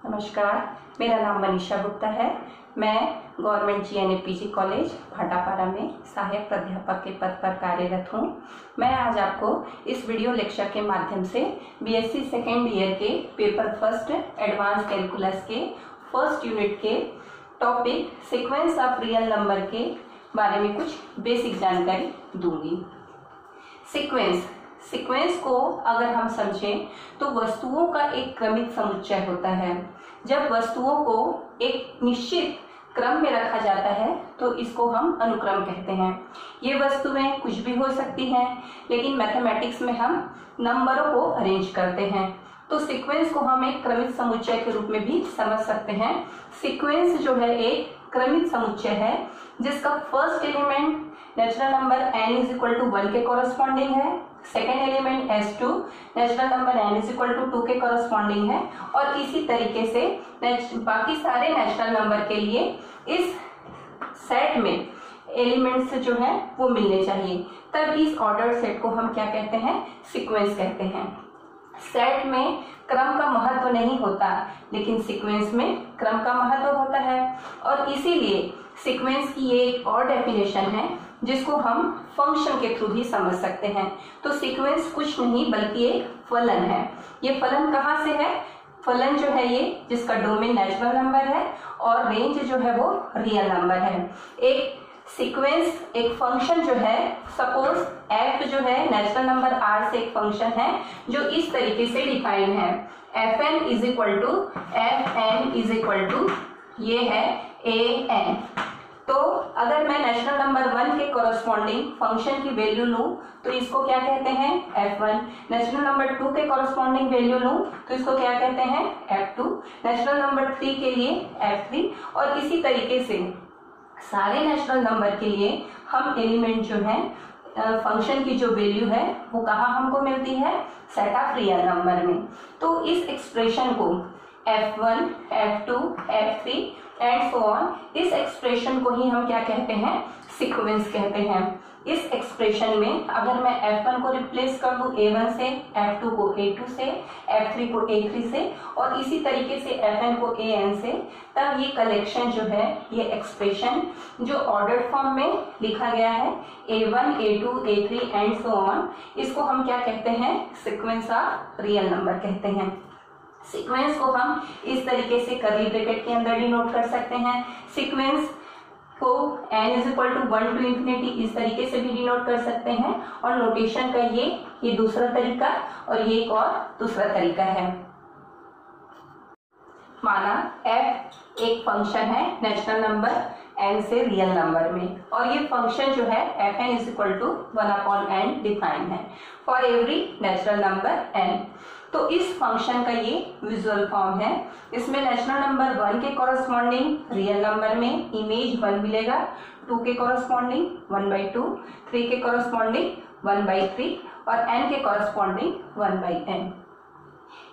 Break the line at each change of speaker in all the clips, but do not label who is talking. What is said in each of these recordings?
नमस्कार, मेरा नाम मनीषा गुप्ता है। मैं गवर्नमेंट GNAPG कॉलेज भाटापारा में सहायक प्राध्यापक के पद पर कार्यरत हूँ। मैं आज आपको इस वीडियो लेक्चर के माध्यम से BSc सेकेंड ईयर के पेपर फर्स्ट एडवांस कैलकुलस के फर्स्ट यूनिट के topic sequence of real number के बारे में कुछ बेसिक जानकारी दूंगी। सीक्वेंस को अगर हम समझें तो वस्तुओं का एक क्रमिक समुच्चय होता है। जब वस्तुओं को एक निश्चित क्रम में रखा जाता है तो इसको हम अनुक्रम कहते हैं। ये वस्तुएं कुछ भी हो सकती हैं, लेकिन मैथमेटिक्स में हम नंबरों को अरेंज करते हैं, तो सीक्वेंस को हम एक क्रमिक समुच्चय के रूप में भी समझ सकते हैं। सीक्वेंस जो है एक क्रमिक समुच्चय है जिसका first element natural number n is equal to 1 के कॉरस्पॉन्डिंग है, second element s2 natural number n is equal to 2 के कॉरस्पॉन्डिंग है, और इसी तरीके से बाकी सारे नेचुरल नंबर के लिए इस सेट में एलिमेंट्स जो है वो मिलने चाहिए। तब इस ऑर्डर सेट को हम क्या कहते हैं? सीक्वेंस कहते हैं। सेट में क्रम का महत्व नहीं होता, लेकिन सीक्वेंस में क्रम का महत्व होता है, और इसीलिए सीक्वेंस की ये एक और डेफिनेशन है जिसको हम फंक्शन के थ्रू भी समझ सकते हैं। तो सीक्वेंस कुछ नहीं बल्कि एक फलन है। ये फलन कहाँ से है? फलन जो है ये जिसका डोमेन नेचुरल नंबर है और रेंज जो है वो रियल नंबर है। एक सीक्वेंस एक फंक्शन जो है, सपोज f जो है नेचुरल नंबर r से एक फंक्शन है जो इस तरीके से डिफाइन है, fn is equal to fn is equal to ये है an। तो अगर मैं नेचुरल नंबर 1 के कॉरस्पॉन्डिंग फंक्शन की वैल्यू लूं तो इसको क्या कहते हैं? f1। नेचुरल नंबर 2 के कॉरस्पॉन्डिंग वैल्यू लूं तो इसको क्या कहते हैं? f2। नेचुरल नंबर 3 के लिए f3, और इसी तरीके से सारे नेचुरल नंबर के लिए हम एलिमेंट जो है फंक्शन की जो वैल्यू है वो कहाँ हमको मिलती है? सेट ऑफ रियल नंबर में। तो इस एक्सप्रेशन को f1, f2, f3 and so on, इस एक्सप्रेशन को ही हम क्या कहते हैं? सीक्वेंस कहते हैं। इस एक्सप्रेशन में अगर मैं f1 को रिप्लेस कर दूं a1 से, f2 को a2 से, f3 को a3 से, और इसी तरीके से fn को an से, तब ये कलेक्शन जो है, ये एक्सप्रेशन जो ऑर्डर्ड फॉर्म में लिखा गया है a1, a2, a3 and so on, इसको हम क्या कहते हैं? सीक्वेंस ऑफ रियल नंबर कहते हैं। सीक्वेंस को हम इस तरीके से कर्ली ब्रैकेट के अंदर डिनोट कर सकते हैं। सीक्वेंस को n is equal to 1 to infinity इस तरीके से भी डिनोट कर सकते हैं, और नोटेशन का ये दूसरा तरीका और ये एक और दूसरा तरीका है। माना f एक फंक्शन है नेचुरल नंबर n से रियल नंबर में, और ये फंक्शन जो है fn is equal to 1/n define है for every natural number n। तो इस फंक्शन का ये विजुअल फॉर्म है। इसमें नेचुरल नंबर 1 के कॉरस्पॉन्डिंग रियल नंबर में इमेज 1 मिलेगा, 2 के कॉरस्पॉन्डिंग 1/2, 3 के कॉरस्पॉन्डिंग 1/3 और n के कॉरस्पॉन्डिंग 1/n।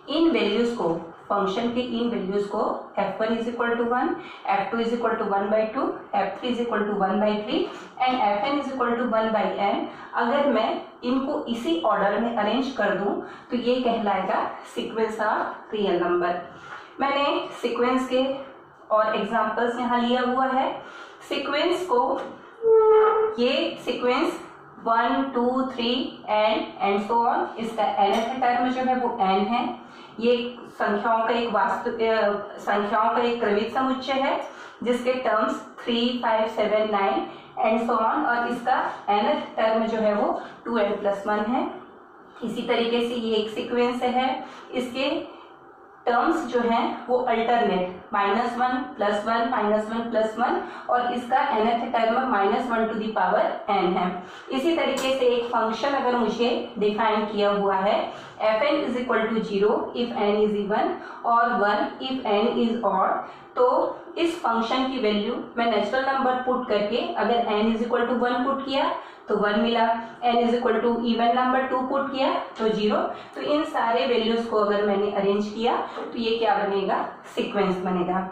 इन वैल्यूज को, फंक्शन के इन वैल्यूज को f1 is equal to 1, f2 is equal to 1/2, f3 is equal to 1/3 and fn is equal to 1/n, अगर मैं इनको इसी ऑर्डर में अरेंज कर दूं तो ये कहलाएगा सीक्वेंस ऑफ रियल नंबर। मैंने सीक्वेंस के और एग्जांपल्स यहाँ लिया हुआ है। सीक्वेंस को, ये सीक्वेंस 1, 2, 3 एंड सो ऑन, इसका nth टर्म जो है वो n है। ये संख्याओं का एक क्रमिक समुच्चय है जिसके टर्म्स 3, 5, 7, 9 एंड सो ऑन, और इसका nth टर्म जो है वो 2n+1 है। इसी तरीके से ये एक सीक्वेंस है, इसके टर्म्स जो हैं वो अल्टरनेट -1 +1 -1 +1, और इसका nth term -1 to the power n है। इसी तरीके से एक फंक्शन अगर मुझे डिफाइन किया हुआ है fn is equal to 0 if n is even और 1 इफ n इज ऑड, तो इस फंक्शन की वैल्यू मैं नेचुरल नंबर पुट करके अगर n is equal to 1 put किया तो 1 मिला, n is equal to even number 2 put किया तो 0। तो इन सारे वैल्यूज को अगर मैंने अरेंज किया तो ये क्या बनेगा? सीक्वेंस बनेगा।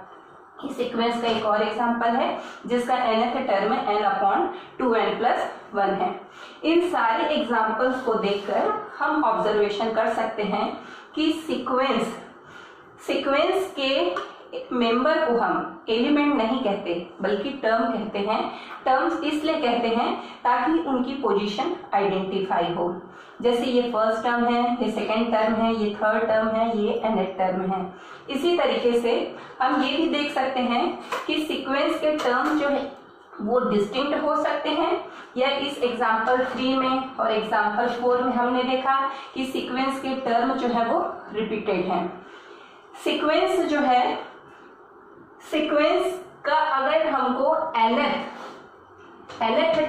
इस सीक्वेंस का एक और एग्जांपल है जिसका nth टर्म n/2n+1 है। इन सारे एग्जांपल्स को देखकर हम ऑब्जर्वेशन कर सकते हैं कि सीक्वेंस सीक्वेंस के मेंबर को हम एलिमेंट नहीं कहते बल्कि टर्म कहते हैं। टर्म्स इसलिए कहते हैं ताकि उनकी पोजीशन आइडेंटिफाई हो। जैसे ये फर्स्ट टर्म है, ये सेकंड टर्म है, ये थर्ड टर्म है, ये nth टर्म है। इसी तरीके से हम ये भी देख सकते हैं कि सीक्वेंस के टर्म जो है वो डिस्टिंक्ट हो सकते हैं, या इस एग्जाम्पल 3 में और एग्जाम्पल 4 में हमने देखा कि सीक्वेंस के टर्म जो है वो रिपीटेड हैं। सीक्वेंस जो है, सीक्वेंस का अगर हमको nth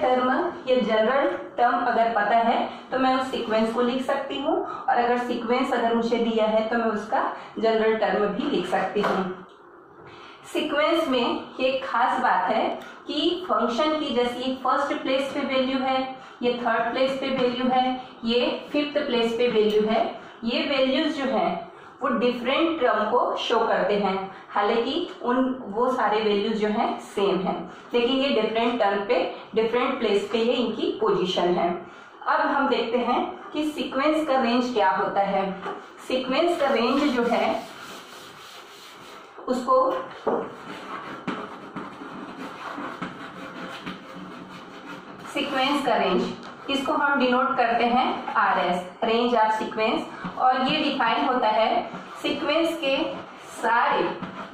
टर्म या जनरल टर्म अगर पता है तो मैं उस सीक्वेंस को लिख सकती हूँ, और अगर सीक्वेंस अगर मुझे दिया है तो मैं उसका जनरल टर्म भी लिख सकती हूँ। सीक्वेंस में ये खास बात है कि फंक्शन की जैसे फर्स्ट प्लेस पे वैल्यू है, ये थर्ड प्लेस पे वैल्यू है, ये फिफ्थ प्लेस पे वैल्यू है, ये वैल्यूज जो है वो डिफरेंट टर्म को शो करते हैं। हालांकि वो सारे वैल्यूज जो हैं सेम हैं, लेकिन ये डिफरेंट टर्म पे डिफरेंट प्लेस पे ये इनकी पोजीशन है। अब हम देखते हैं कि सीक्वेंस का रेंज क्या होता है। सीक्वेंस का रेंज जो है उसको सीक्वेंस का रेंज, इसको हम डिनोट करते हैं RS, रेंज ऑफ सीक्वेंस, और ये डिफाइन होता है सीक्वेंस के सारे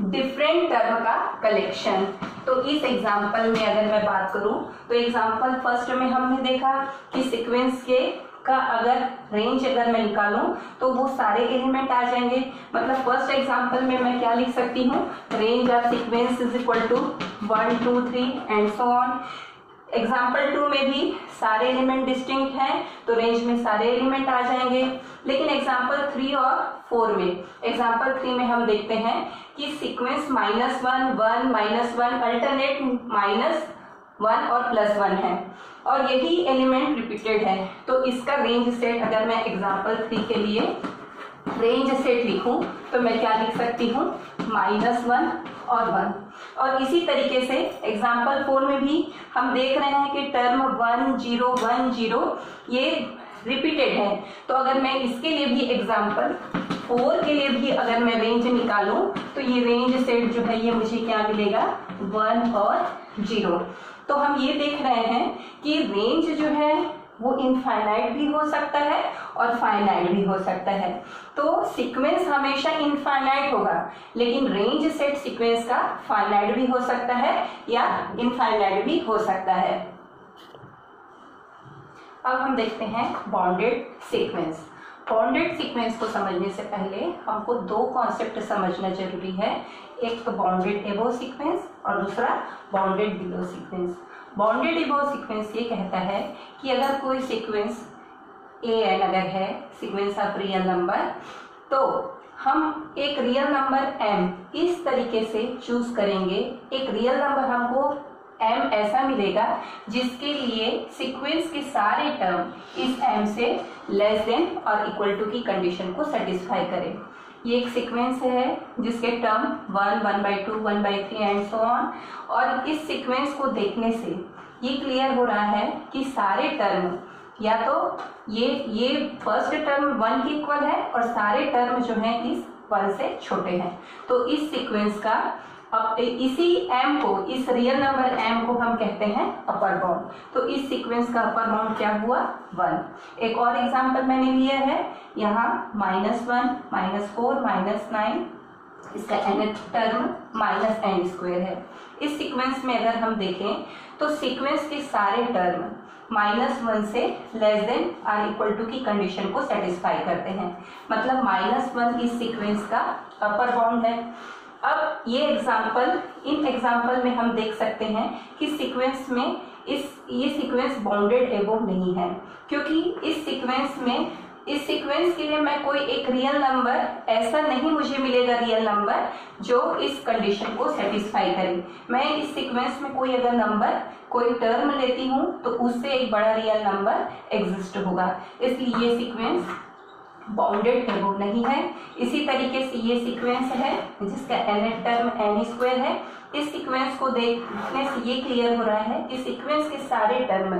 डिफरेंट टर्म का कलेक्शन। तो इस एग्जांपल में अगर मैं बात करूं तो एग्जांपल फर्स्ट में हमने देखा कि सीक्वेंस के का अगर रेंज अगर मैं निकालूं तो वो सारे एलिमेंट आ जाएंगे। मतलब फर्स्ट एग्जांपल में मैं क्या लिख सकती हूँ, range of sequence is equal to 1 2 3 and so on. Example 2 में भी सारे एलिमेंट डिस्टिंक्ट हैं तो रेंज में सारे एलिमेंट आ जाएंगे। लेकिन एग्जाम्पल 3 और 4 में, एग्जाम्पल 3 में हम देखते हैं कि सीक्वेंस -1 1 -1 अल्टरनेट -1 और +1 है, और यही एलिमेंट रिपीटेड है। तो इसका रेंज सेट अगर मैं एग्जाम्पल 3 के लिए रेंज सेट लिखूं तो मैं क्या लिख सकती हूँ, -1 और 1। और इसी तरीके से एग्जाम्पल 4 में भी हम देख रहे हैं कि टर्म 1 0 1 0 ये रिपीटेड है। तो अगर मैं इसके लिए भी एग्जाम्पल 4 के लिए भी अगर मैं रेंज निकालूं तो ये रेंज सेट जो है ये मुझे क्या मिलेगा, 1 और 0। तो हम ये देख रहे हैं कि रेंज जो है वो इनफाइनाइट भी हो सकता है और फाइनाइट भी हो सकता है। तो सीक्वेंस हमेशा इनफाइनाइट होगा, लेकिन रेंज सेट सीक्वेंस का फाइनाइट भी हो सकता है या इनफाइनाइट भी हो सकता है। अब हम देखते हैं बाउंडेड सीक्वेंस। बाउंडेड सीक्वेंस को समझने से पहले हमको दो कॉन्सेप्ट समझना जरूरी है, एक तो बाउंडेड एबोव सीक्वेंस और दूसरा bounded below sequence. Bounded above sequence ये कहता है कि अगर कोई सीक्वेंस an अगर है सीक्वेंस ऑफ रियल नंबर, तो हम एक रियल नंबर m इस तरीके से चूज करेंगे, एक रियल नंबर हमको m ऐसा मिलेगा जिसके लिए सीक्वेंस के सारे टर्म इस m से लेस देन और इक्वल टू की कंडीशन को सेटिस्फाई करें। ये एक सीक्वेंस है जिसके टर्म 1 1/2 1/3 एंड सो ऑन, और इस सीक्वेंस को देखने से ये क्लियर हो रहा है कि सारे टर्म या तो ये फर्स्ट टर्म 1 के इक्वल है और सारे टर्म जो हैं इस 1 से छोटे हैं। तो इस सीक्वेंस का अब इसी m को, इस रियल नंबर m को हम कहते हैं अपर बाउंड। तो इस सीक्वेंस का अपर बाउंड क्या हुआ, 1। एक और एग्जांपल मैंने लिया है यहाँ -1 -4 -9, इसका nth टर्म -n² है। इस सीक्वेंस में अगर हम देखें तो सीक्वेंस के सारे टर्म -1 से लेस देन और इक्वल टू की कंडीशन को सेटिस्फाई करते हैं। मतलब -1 इस सीक्वेंस का अपर बाउंड है। अब ये एग्जाम्पल, इन एग्जाम्पल में हम देख सकते हैं कि सीक्वेंस में ये सीक्वेंस बाउंडेड एबोव नहीं है, क्योंकि इस सीक्वेंस के लिए मैं कोई एक रियल नंबर ऐसा नहीं मुझे मिलेगा, रियल नंबर जो इस कंडीशन को सेटिस्फाई करे। मैं इस सीक्वेंस में कोई अगर नंबर, कोई टर्म लेती हूँ तो उससे एक बड़ा रियल नंबर एग्जिस्ट होगा, इसलिए ये सीक्वेंस बाउंडेड एबोव नहीं है। इसी तरीके से ये सीक्वेंस है जिसका nth टर्म n² है। इस सीक्वेंस को देखने से ये क्लियर हो रहा है कि सीक्वेंस के सारे टर्म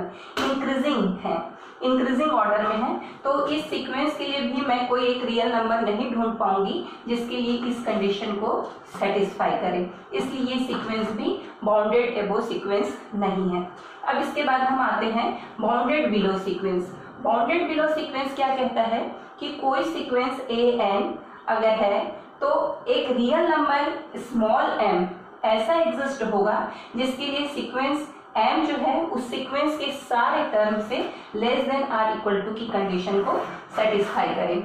इंक्रीजिंग हैं, इंक्रीजिंग ऑर्डर में है, तो इस सीक्वेंस के लिए भी मैं कोई एक रियल नंबर नहीं ढूंढ पाऊंगी जिसके लिए इस कंडीशन को सेटिस्फाई करे, इसलिए ये सीक्वेंस भी बाउंडेड अबोव सीक्वेंस नहीं है। अब इसके बाद हम आते हैं bounded below sequence. Bounded below sequence क्या कहता है कि कोई सीक्वेंस an अगर है तो एक रियल नंबर स्मॉल m ऐसा एग्जिस्ट होगा जिसके लिए सीक्वेंस m जो है उस सीक्वेंस के सारे टर्म से less than or equal to की कंडीशन को सेटिस्फाई करे,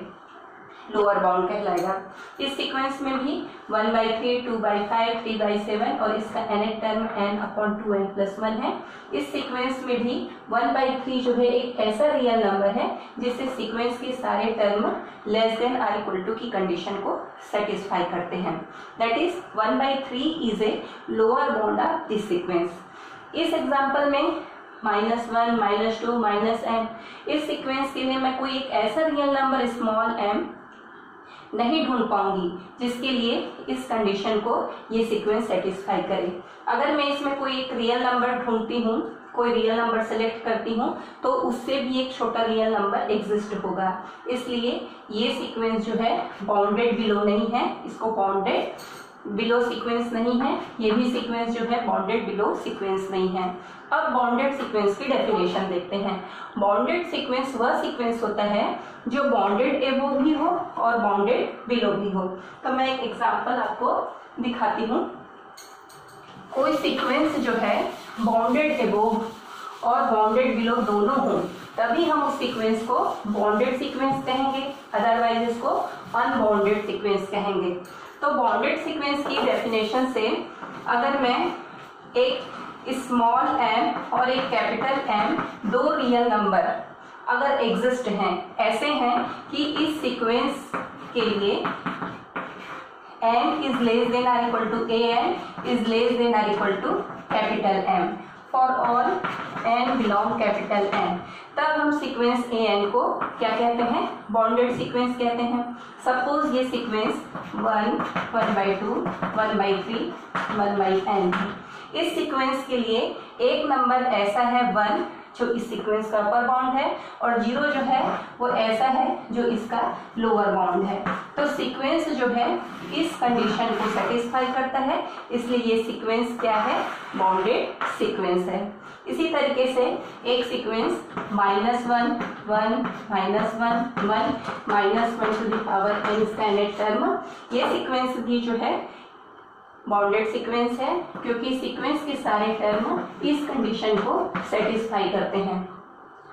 लोअर बाउंड कहलाएगा। इस सीक्वेंस में भी 1/3, 2/5, 3/7 और इसका nth टर्म n/2n+1 है। इस सीक्वेंस में भी 1/3 जो है एक ऐसा रियल नंबर है जिससे सीक्वेंस के सारे term less than or equal to की कंडीशन को सेटिस्फाई करते हैं। That is 1/3 is a lower bound of this sequence. इस एग्जाम्पल में -1, -2, -n इस सीक्वेंस के लिए मैं कोई एक ऐसा रियल नंबर स्मॉल m नहीं ढूंढ पाऊंगी जिसके लिए इस कंडीशन को ये सीक्वेंस सेटिस्फाई करे। अगर मैं इसमें कोई एक रियल नंबर ढूंढती हूँ, कोई रियल नंबर सेलेक्ट करती हूँ, तो उससे भी एक छोटा रियल नंबर एग्जिस्ट होगा, इसलिए ये सीक्वेंस जो है बाउंडेड बिलो नहीं है, इसको बाउंडेड बिलो सीक्वेंस नहीं है। ये भी सीक्वेंस जो है बाउंडेड बिलो सीक्वेंस नहीं है। अब बाउंडेड सीक्वेंस की डेफिनेशन देखते हैं। बाउंडेड सीक्वेंस वह सीक्वेंस होता है जो बाउंडेड अबोव भी हो और बाउंडेड बिलो भी हो। तो मैं एक एग्जांपल आपको दिखाती हूँ। कोई सीक्वेंस जो है बाउंडेड अबोव और बाउंडेड बिलो दोनों हो तभी हम उस सीक्वेंस को बाउंडेड सीक्वेंस कहेंगे, अदरवाइज इसको अनबाउंडेड सीक्वेंस कहेंगे। तो बाउंडेड सीक्वेंस की डेफिनेशन से अगर मैं एक स्मॉल m और एक कैपिटल M दो रियल नंबर अगर एग्जिस्ट हैं, ऐसे हैं कि इस सीक्वेंस के लिए n is less than or equal to an is less than or equal to capital M for all n belong capital N, तब हम सीक्वेंस an को क्या कहते हैं? बाउंडेड सीक्वेंस कहते हैं। सपोज ये सीक्वेंस 1, 1/2, 1/3, 1/n है। इस सीक्वेंस के लिए एक नंबर ऐसा है 1 जो इस सीक्वेंस का अपर बाउंड है और 0 जो है वो ऐसा है जो इसका लोअर बाउंड है। तो सीक्वेंस जो है इस कंडीशन को सेटिस्फाई करता है, इसलिए ये सीक्वेंस क्या है? बाउंडेड सीक्वेंस है। इसी तरीके से एक sequence -1, 1, -1, 1, -1 to the power n इसका nth टर्म, ये सीक्वेंस भी जो है बाउंडेड सीक्वेंस है क्योंकि सीक्वेंस के सारे टर्म इस कंडीशन को सेटिस्फाई करते हैं।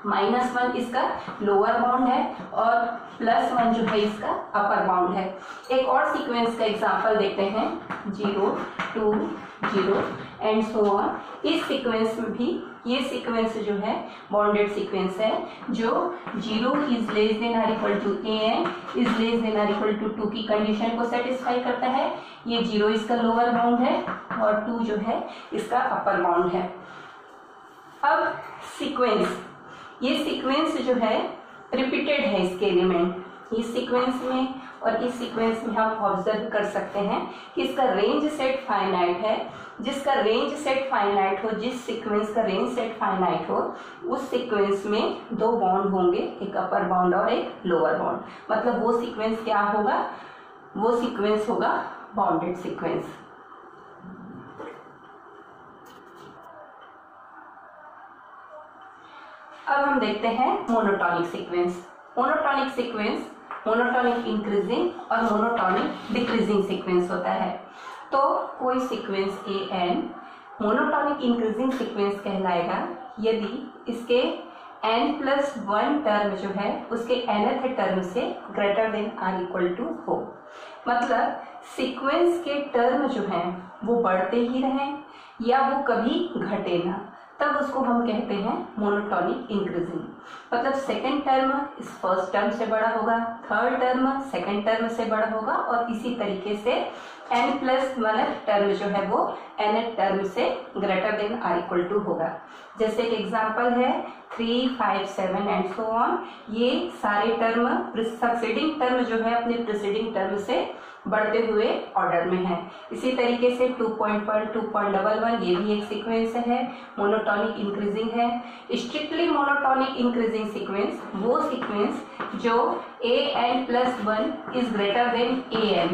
-1 इसका लोअर बाउंड है और +1 जो है इसका अपर बाउंड है। एक और सीक्वेंस का एग्जांपल देखते हैं, 0, 2, 0 एंड सो ऑन। इस सीक्वेंस में भी ये सीक्वेंस जो है बाउंडेड सीक्वेंस है जो 0 is less than or equal to an is less than or equal to 2 की कंडीशन को सेटिस्फाई करता है। ये 0 इसका लोअर बाउंड है और 2 जो है इसका अपर बाउंड है। अब सीक्वेंस, ये सीक्वेंस जो है रिपीटेड है इसके एलिमेंट। इस सीक्वेंस में और इस सीक्वेंस में हम ऑब्जर्व कर सकते हैं कि इसका रेंज सेट फाइनाइट है। जिसका रेंज सेट फाइनाइट हो, जिस सीक्वेंस का रेंज सेट फाइनाइट हो, उस सीक्वेंस में दो बाउंड होंगे, एक अपर बाउंड और एक लोअर बाउंड। मतलब वो सीक्वेंस क्या होगा? वो सीक्वेंस होगा बाउंडेड सीक्वेंस। अब हम देखते हैं monotonic sequence. Monotonic sequence monotonic increasing और मोनोटॉनिक डिक्रीजिंग सीक्वेंस होता है। तो कोई sequence an monotonic increasing sequence कहलाएगा यदि इसके n+1 टर्म जो है उसके nth टर्म से greater than or equal to हो। मतलब सीक्वेंस के टर्म जो हैं वो बढ़ते ही रहें या वो कभी घटे ना, तब उसको हम कहते हैं मोनोटॉनिक इंक्रीजिंग। मतलब सेकंड टर्म इस फर्स्ट टर्म से बड़ा होगा, थर्ड टर्म सेकंड टर्म से बड़ा होगा और इसी तरीके से n प्लस वन टर्म जो है वो n टर्म से greater than or equal to होगा। जैसे एक एग्जांपल है 3, 5, 7 एंड सो ऑन, ये सारे टर्म सक्सीडिंग टर्म जो है अपने प्रीसीडिंग टर्म से बढ़ते हुए ऑर्डर में है। इसी तरीके से 2.1, 2.11 ये भी एक सीक्वेंस है, मोनोटोनिक इंक्रीजिंग है। स्ट्रिक्टली मोनोटोनिक इंक्रीजिंग सीक्वेंस वो सीक्वेंस जो an plus 1 is greater than an,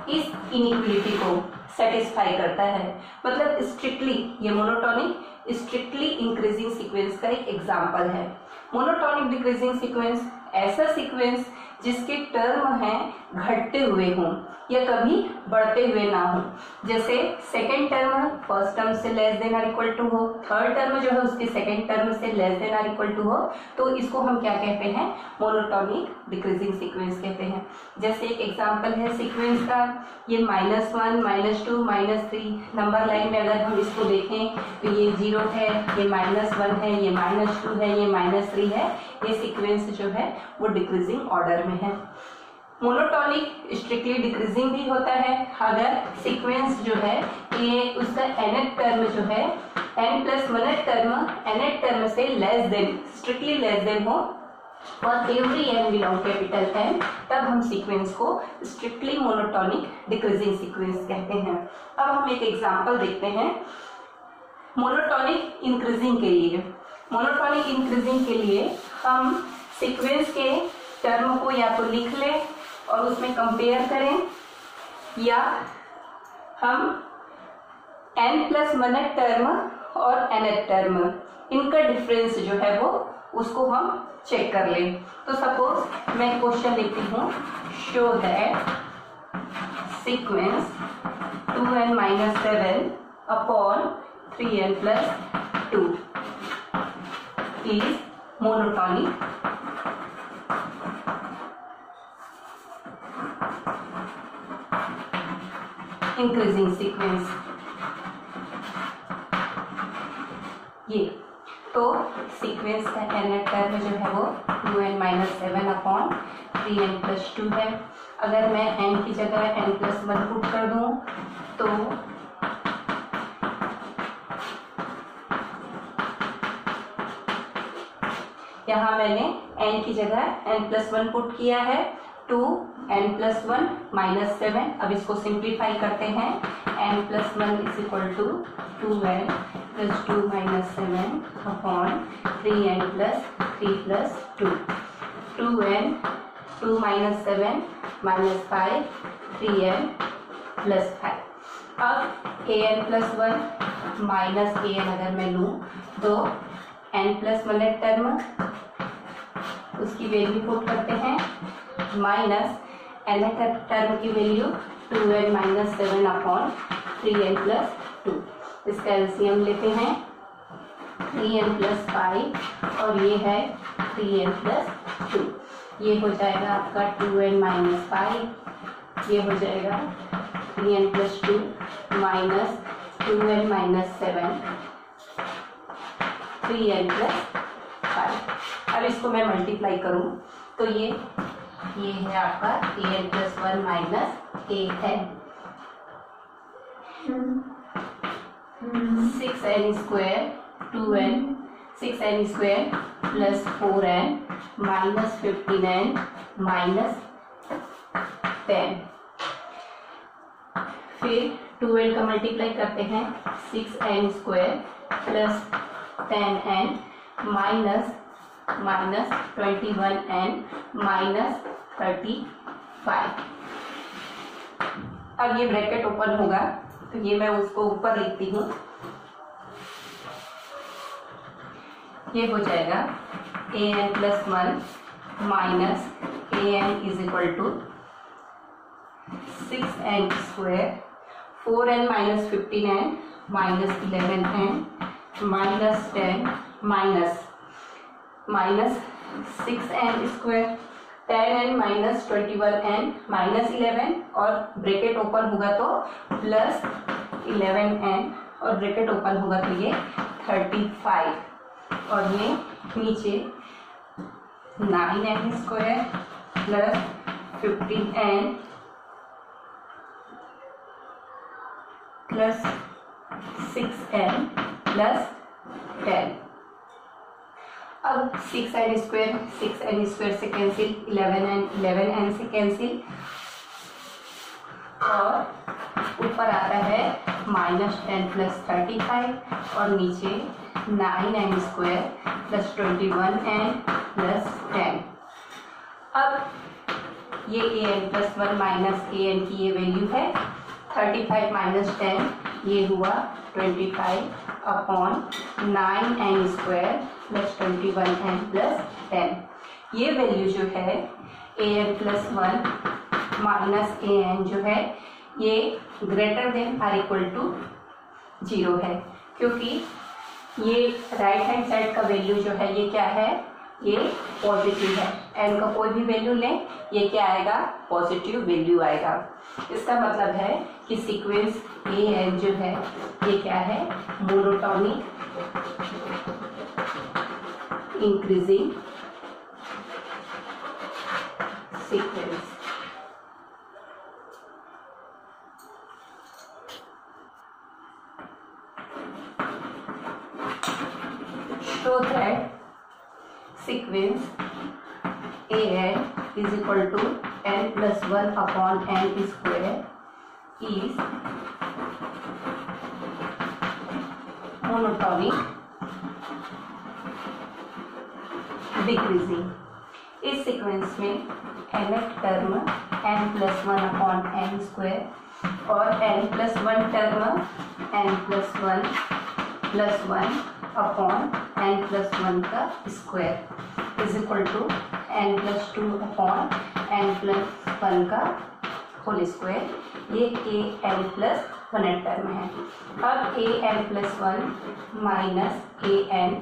इस इनइक्वलिटी को सेटिस्फाई करता है। मतलब स्ट्रिक्टली ये मोनोटोनिक स्ट्रिक्टली इंक्रीजिंग सीक्वेंस का एक एग्जांपल है। मोनोटोनिक डिक्रीजिंग सीक्वेंस ऐसा सीक्वेंस जिसके टर्म हैं घटते हुए हों या कभी बढ़ते हुए ना हो। जैसे सेकेंड टर्म फर्स्ट टर्म से less than or equal to हो, थर्ड टर्म जो है उसके सेकेंड टर्म से less than or equal to हो, तो इसको हम क्या कहते हैं? मोनोटोनिक डिक्रीजिंग सीक्वेंस कहते हैं। जैसे एक एग्जांपल है सीक्वेंस का, ये -1, -2, -3 नंबर लाइन में अगर हम इसको देखें तो ये 0 है, ये -1 है, ये -2 है, ये -3 है। ये सीक्वेंस जो है वो डिक्रीजिंग ऑर्डर में है। मोनोटोनिक स्ट्रिक्टली डिक्रीजिंग भी होता है अगर सीक्वेंस जो है ये उसका nth टर्म जो है n plus 1th term nth term से less than, strictly less than हो और every n belong capital N, तब हम सीक्वेंस को स्ट्रिक्टली मोनोटोनिक डिक्रीजिंग सीक्वेंस कहते हैं। अब हम एक एग्जांपल देखते हैं मोनोटोनिक इंक्रीजिंग के लिए। मोनोटोनिक इंक्रीजिंग के लिए हम सीक्वेंस के टर्म को या तो लिख लें और उसमें कंपेयर करें, या हम n प्लस 1th टर्म और nth टर्म इनका डिफरेंस जो है वो उसको हम चेक कर लें। तो सपोज मैं क्वेश्चन लिखती हूँ, show that sequence 2n-7 upon 3n plus 2 is monotonic increasing sequence. ये तो सीक्वेंस का nth टर्म जो है वो 2n-7 अपॉन 3n प्लस 2 है। अगर मैं n की जगह n प्लस 1 पुट कर दूं तो यहाँ मैंने n की जगह n प्लस 1 पुट किया है, 2n प्लस 1 -7। अब इसको सिंप्लीफाई करते हैं, n plus 1 is equal to 2n plus 2 -7 upon 3n plus 3 plus 2, 2n 2 -7 -5 3n plus 5। अब an प्लस 1 माइनस an अगर मैं लूँ तो n प्लस 1th टर्म उसकी वैल्यू पुट करते हैं, माइनस nth टर्म की value 2n-7 upon 3n plus 2। इसका एलसीएम लेते हैं, 3n प्लस 5 और ये है 3n प्लस 2। ये हो जाएगा आपका 2n-5, ये हो जाएगा 3n plus 2 minus 2n-7 3n plus 5। अब इसको मैं मल्टीप्लाई करूं तो ये है आपका an plus 1 minus an 6n square 2n 6n square plus 4n minus 15n minus 10। फिर 2n का मल्टीप्लाई करते हैं, 6n square plus 10n minus 21n minus 35। अब ये ब्रैकेट ओपन होगा तो ये मैं उसको ऊपर लिखती हूँ, ये हो जाएगा an plus 1 minus an is equal to 6n square 4n minus 15n minus 11n minus 10 minus 6n square 10n minus 21n minus 11 और ब्रैकेट ओपन होगा तो प्लस 11n और ब्रैकेट ओपन होगा तो ये 35 और ये नीचे 9n square plus 15n plus 6n plus 10। अब 6n स्क्वायर से कैंसिल, 11n से कैंसिल, और ऊपर आता है -10 प्लस 35 और नीचे 9n square plus 21n plus 10। अब ये an प्लस 1 माइनस an की ये वैल्यू है, 35 माइनस 10 ये हुआ 25 upon 9n square plus 21n plus 10। ये वैल्यू जो है an प्लस 1 माइनस an जो है ये greater than or equal to 0 है, क्योंकि ये राइट हैंड साइड का वैल्यू जो है ये क्या है, ये पॉजिटिव है। n का कोई भी वैल्यू लें ये क्या आएगा, पॉजिटिव वैल्यू आएगा। इसका मतलब है कि सीक्वेंस an जो है ये क्या है, monotonic increasing sequence. Show that sequence an is equal to n plus 1 upon n square is monotonic decreasing. इस सीक्वेंस में nth term n plus 1 upon n square और n plus 1 term n plus 1 plus 1 upon n plus 1 का square is equal to n plus 2 upon n plus 1 का whole square. ये an plus 1 term है। अब an plus 1 minus an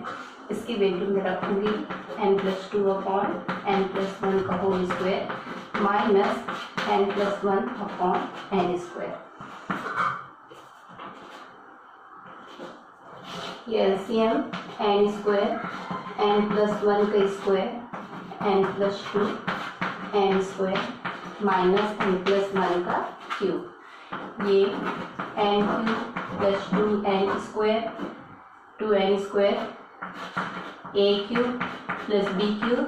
इसकी value में रखूंगी n plus 2 upon n plus 1 का whole square minus n plus 1 upon n square. ये LCM n square n plus 1 का square n plus 2 n square minus n plus 1 का cube. ये n cube plus 2n square 2n square a cube plus b cube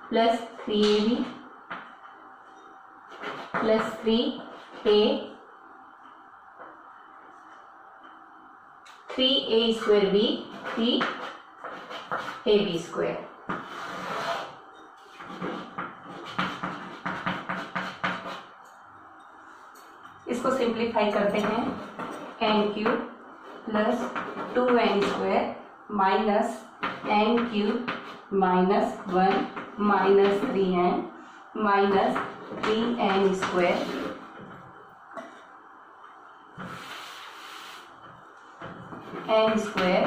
plus 3ab plus 3a square b 3ab square. इसको simplify करते हैं, n cube plus 2n square minus n cube minus 1 minus 3n minus 3n square n square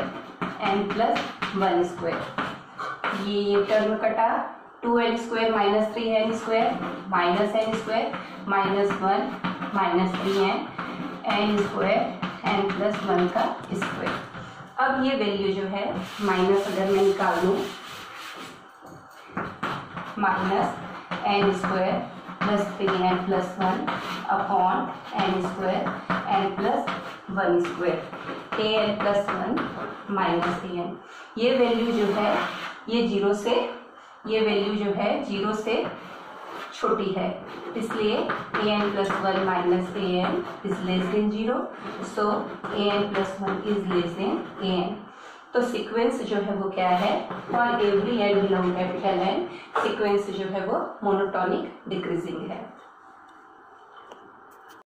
n plus 1 square. ये term कटा, 2n square minus 3n square minus n square minus 1 minus 3n n square n plus 1 का square. अब ये value जो है minus अगर मैं निकाल दूँ, minus n square plus 3n plus 1 upon n square n plus 1 square an plus 1 minus an। ये वैल्यू जो है ये ये वैल्यू जो है 0 से छोटी है, इसलिए an plus 1 minus an is less then 0, so an plus 1 is less then an। तो सीक्वेंस जो है वो क्या है, for every n belong capital N, sequence जो है वो मोनोटोनिक डिक्रीजिंग है।